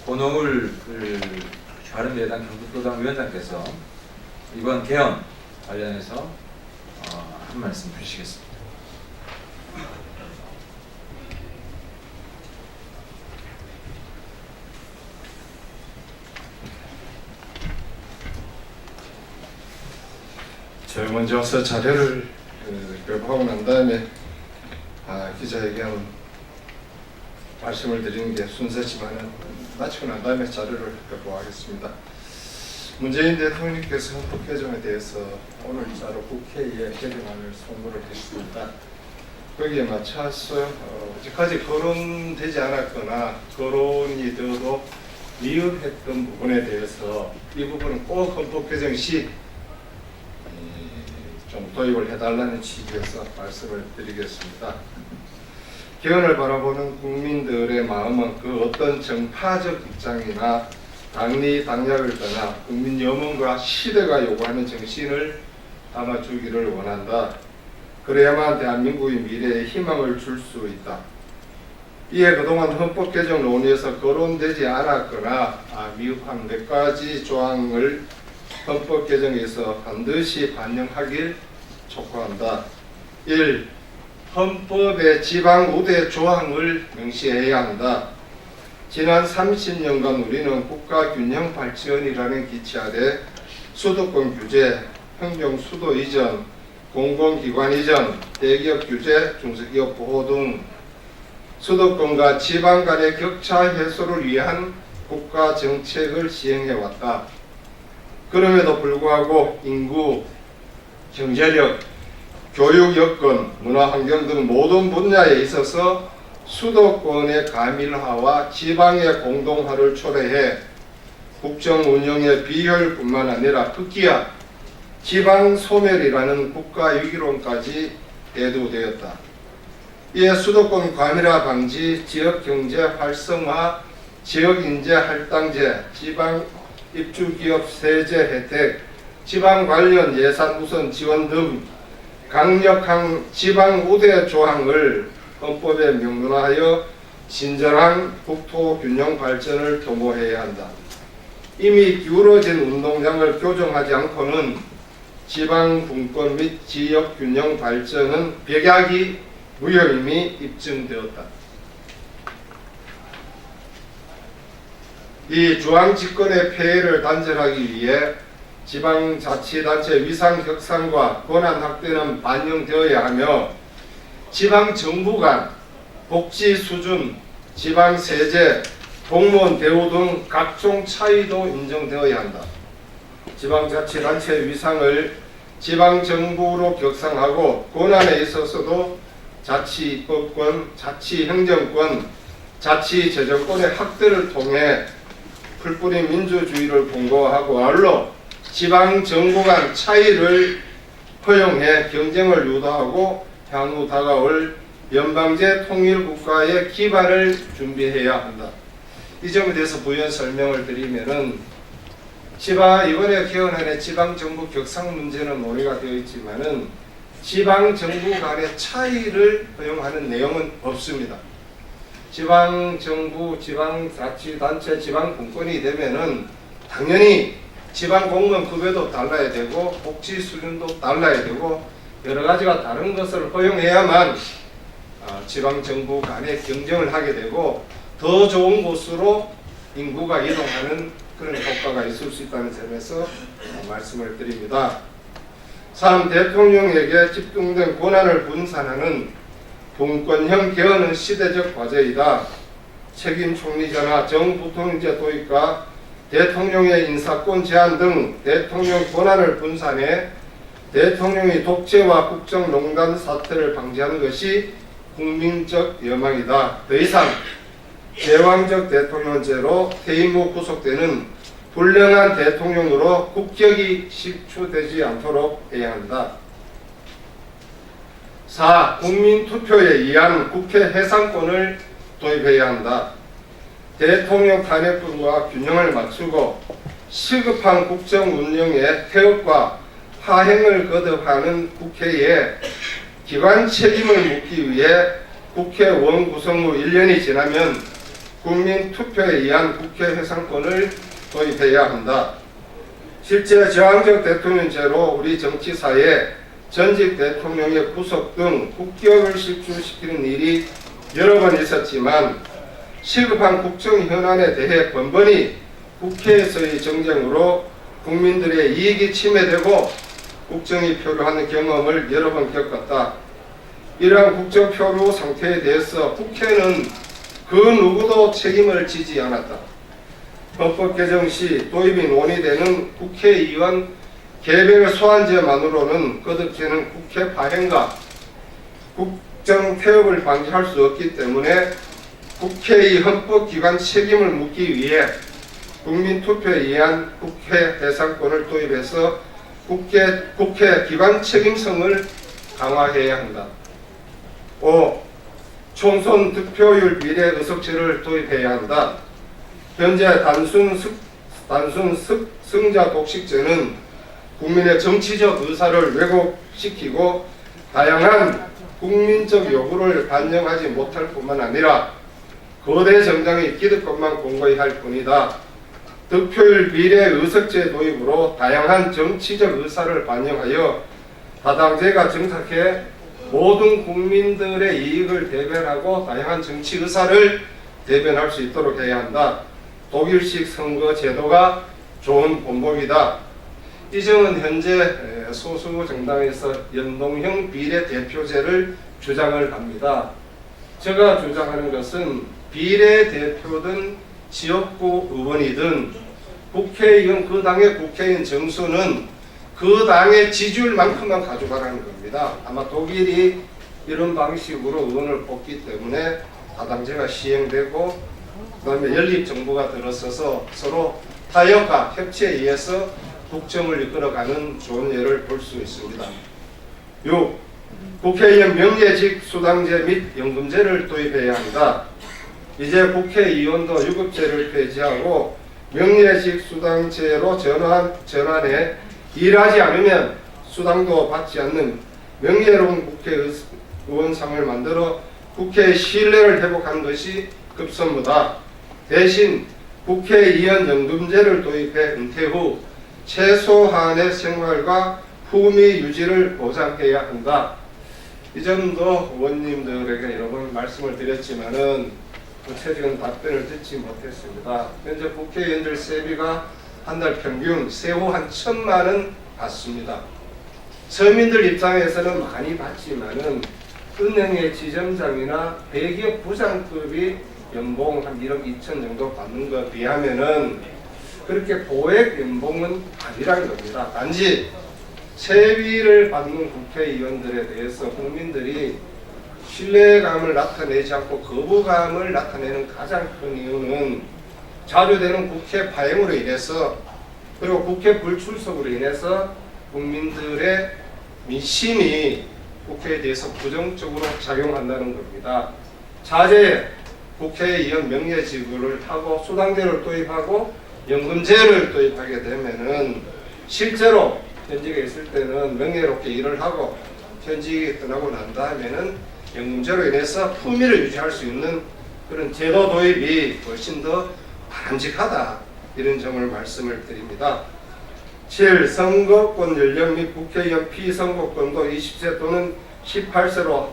권오을 바른미래당 경북도당 위원장께서 이번 개헌 관련해서 한 말씀 주시겠습니다. 제가 먼저 와서 자료를 교부하고 난 다음에 기자에게 말씀을 드리는 게 순서지만 마치고 난 다음에 자료를 교부하겠습니다. 문재인 대통령께서 헌법 개정에 대해서 오늘 자로 국회에 개정안을 송부를 했습니다. 거기에 맞춰서 아직까지 거론되지 않았거나 거론이 되어도 미흡했던 부분에 대해서 이 부분은 꼭 헌법 개정 시 좀 도입을 해달라는 취지에서 말씀을 드리겠습니다. 개헌을 바라보는 국민들의 마음은 그 어떤 정파적 입장이나 당리 당략을 떠나 국민 염원과 시대가 요구하는 정신을 담아주기를 원한다. 그래야만 대한민국의 미래에 희망을 줄 수 있다. 이에 그동안 헌법 개정 논의에서 거론되지 않았거나 미흡한 몇 가지 조항을 헌법 개정에서 반드시 반영하길 촉구한다. 1. 헌법의 지방 우대 조항을 명시해야 한다. 지난 30년간 우리는 국가균형 발전이라는 기치 아래 수도권 규제, 행정 수도 이전, 공공기관 이전, 대기업 규제, 중소기업 보호 등 수도권과 지방 간의 격차 해소를 위한 국가 정책을 시행해왔다. 그럼에도 불구하고 인구, 경제력, 교육 여건, 문화환경 등 모든 분야에 있어서 수도권의 가밀화와 지방의 공동화를 초래해 국정 운영의 비효율뿐만 아니라 급기야 지방 소멸이라는 국가 위기론까지 대두되었다. 이에 수도권 과밀화 방지, 지역 경제 활성화, 지역 인재 할당제, 지방 입주기업 세제 혜택, 지방 관련 예산 우선 지원 등 강력한 지방 우대 조항을 헌법에 명문화하여 신선한 국토 균형 발전을 도모해야 한다. 이미 기울어진 운동장을 교정하지 않고는 지방 분권 및 지역 균형 발전은 백약이 무효임이 입증되었다. 이 중앙집권의 폐해를 단절하기 위해 지방자치단체 위상 격상과 권한 확대는 반영되어야 하며 지방정부 간 복지 수준, 지방세제, 공무원 대우 등 각종 차이도 인정되어야 한다. 지방자치단체 위상을 지방정부로 격상하고 권한에 있어서도 자치입법권, 자치행정권, 자치재정권의 확대를 통해 풀뿌리 민주주의를 공고하고 아울러 지방정부 간 차이를 허용해 경쟁을 유도하고 향후 다가올 연방제 통일국가의 기반을 준비해야 한다. 이 점에 대해서 부연 설명을 드리면은 이번에 개헌안의 지방정부 격상 문제는 논의가 되어 있지만은 지방정부 간의 차이를 허용하는 내용은 없습니다. 지방정부, 지방자치단체, 지방분권이 되면은 당연히 지방공무원 급여도 달라야 되고 복지 수준도 달라야 되고 여러 가지가 다른 것을 허용해야만 지방정부 간의 경쟁을 하게 되고 더 좋은 곳으로 인구가 이동하는 그런 효과가 있을 수 있다는 점에서 말씀을 드립니다. 3. 대통령에게 집중된 권한을 분산하는 분권형 개헌은 시대적 과제이다. 책임 총리제나 정부통령제 도입과 대통령의 인사권 제한 등 대통령 권한을 분산해 대통령의 독재와 국정농단 사태를 방지하는 것이 국민적 여망이다. 더 이상 제왕적 대통령제로 퇴임 후 구속되는 불량한 대통령으로 국격이 식추되지 않도록 해야 한다. 4. 국민투표에 의한 국회 해산권을 도입해야 한다. 대통령 탄핵과 균형을 맞추고 시급한 국정 운영의 태업과 파행을 거듭하는 국회에 기관 책임을 묻기 위해 국회의원 구성 후 1년이 지나면 국민 투표에 의한 국회 해상권을 도입해야 한다. 실제 저항적 대통령제로 우리 정치사에 전직 대통령의 구속 등 국격을 실추시키는 일이 여러 번 있었지만 시급한 국정 현안에 대해 번번이 국회에서의 정쟁으로 국민들의 이익이 침해되고 국정이 표류하는 경험을 여러 번 겪었다. 이러한 국정 표류 상태에 대해서 국회는 그 누구도 책임을 지지 않았다. 헌법 개정 시 도입이 논의되는 국회의원 개별 소환제만으로는 거듭되는 국회 파행과 국정 태업을 방지할 수 없기 때문에 국회의 헌법기관 책임을 묻기 위해 국민투표에 의한 국회 해상권을 도입해서 국회 기관 책임성을 강화해야 한다. 5. 총선 득표율 비례 의석제를 도입해야 한다. 현재 단순 승자 독식제는 국민의 정치적 의사를 왜곡시키고 다양한 국민적 요구를 반영하지 못할 뿐만 아니라 거대 정당의 기득권만 공고히 할 뿐이다. 득표율 비례 의석제 도입으로 다양한 정치적 의사를 반영하여 다당제가 정착해 모든 국민들의 이익을 대변하고 다양한 정치 의사를 대변할 수 있도록 해야 한다. 독일식 선거 제도가 좋은 본보기다. 이 점은 현재 소수 정당에서 연동형 비례 대표제를 주장을 합니다. 제가 주장하는 것은 비례 대표든 지역구 의원이든 국회의원, 그 당의 국회의원 정수는 그 당의 지지율만큼만 가져가라는 겁니다. 아마 독일이 이런 방식으로 의원을 뽑기 때문에 다당제가 시행되고 그다음에 연립정부가 들어서서 서로 타협과 협치에 의해서 국정을 이끌어가는 좋은 예를 볼 수 있습니다. 6. 국회의원 명예직 수당제 및 연금제를 도입해야 한다. 이제 국회의원도 유급제를 폐지하고 명예직 수당제로 전환해 일하지 않으면 수당도 받지 않는 명예로운 국회의원상을 만들어 국회의 신뢰를 회복하는 것이 급선무다. 대신 국회의원 연금제를 도입해 은퇴 후 최소한의 생활과 후미 유지를 보장해야 한다. 이 점도 의원님들에게 여러 번 말씀을 드렸지만은 구체적인 답변을 듣지 못했습니다. 현재 국회의원들 세비가 한 달 평균 세후 한 1,000만 원 받습니다. 서민들 입장에서는 많이 받지만은 은행의 지점장이나 대기업 부장급이 연봉 한 1억 2천 정도 받는 것에 비하면은 그렇게 고액 연봉은 아니라는 겁니다. 단지 세비를 받는 국회의원들에 대해서 국민들이 신뢰감을 나타내지 않고 거부감을 나타내는 가장 큰 이유는 자주 되는 국회 파행으로 인해서 그리고 국회 불출석으로 인해서 국민들의 민심이 국회에 대해서 부정적으로 작용한다는 겁니다. 자제 국회의원 명예직을 하고 수당제를 도입하고 연금제를 도입하게 되면은 실제로 현직에 있을 때는 명예롭게 일을 하고 현직에 떠나고 난 다음에는 연금제로 인해서 품위를 유지할 수 있는 그런 제도 도입이 훨씬 더 바람직하다. 이런 점을 말씀을 드립니다. 7. 선거권 연령 및 국회의원 피선거권도 20세 또는 18세로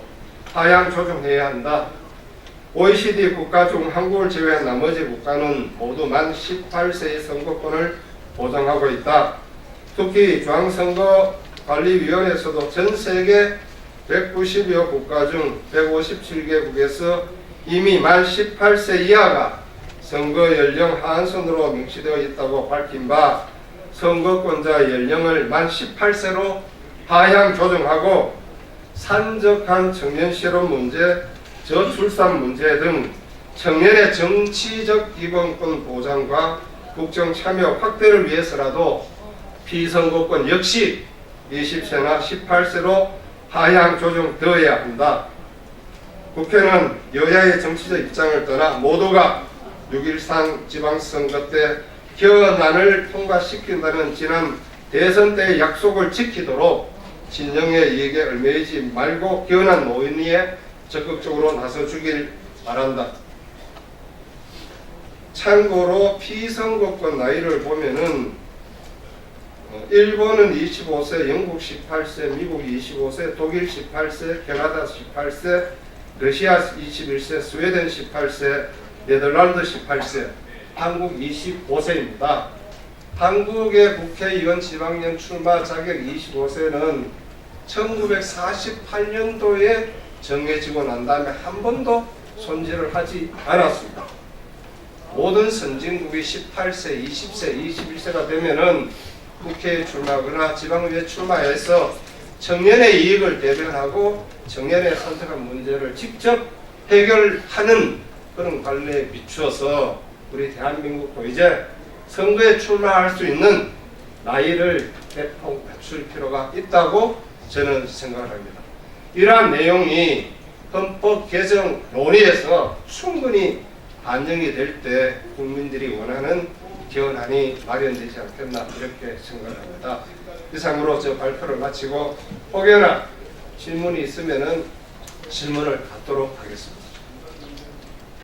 하향 조정해야 한다. OECD 국가 중 한국을 제외한 나머지 국가는 모두 만 18세의 선거권을 보장하고 있다. 특히 중앙선거관리위원회에서도 전 세계 190여 국가 중 157개국에서 이미 만 18세 이하가 선거 연령 하한선으로 명시되어 있다고 밝힌 바 선거권자 연령을 만 18세로 하향 조정하고 산적한 청년 실업 문제, 저출산 문제 등 청년의 정치적 기본권 보장과 국정 참여 확대를 위해서라도 피선거권 역시 20세나 18세로 하향 조정되어야 한다. 국회는 여야의 정치적 입장을 떠나 모두가 6.13 지방선거 때 현안을 통과시킨다는 지난 대선 때의 약속을 지키도록 진영의 이익에 얽매이지 말고 현안 논의에 적극적으로 나서주길 바란다. 참고로 피선거권 나이를 보면은 일본은 25세, 영국 18세, 미국 25세, 독일 18세, 캐나다 18세, 러시아 21세, 스웨덴 18세, 네덜란드 18세, 한국 25세입니다. 한국의 국회의원 지방령 출마 자격 25세는 1948년도에 정해지고 난 다음에 한 번도 손질을 하지 않았습니다. 모든 선진국이 18세, 20세, 21세가 되면은 국회에 출마하거나 지방의회 출마해서 청년의 이익을 대변하고 청년의 선택한 문제를 직접 해결하는 그런 관례에 비추어서 우리 대한민국도 이제 선거에 출마할 수 있는 나이를 대폭 낮출 필요가 있다고 저는 생각을 합니다. 이러한 내용이 헌법 개정 논의에서 충분히 반영이 될 때 국민들이 원하는 개헌안이 마련되지 않겠나 이렇게 생각을 합니다. 이상으로 저 발표를 마치고 혹여나 질문이 있으면은 질문을 받도록 하겠습니다.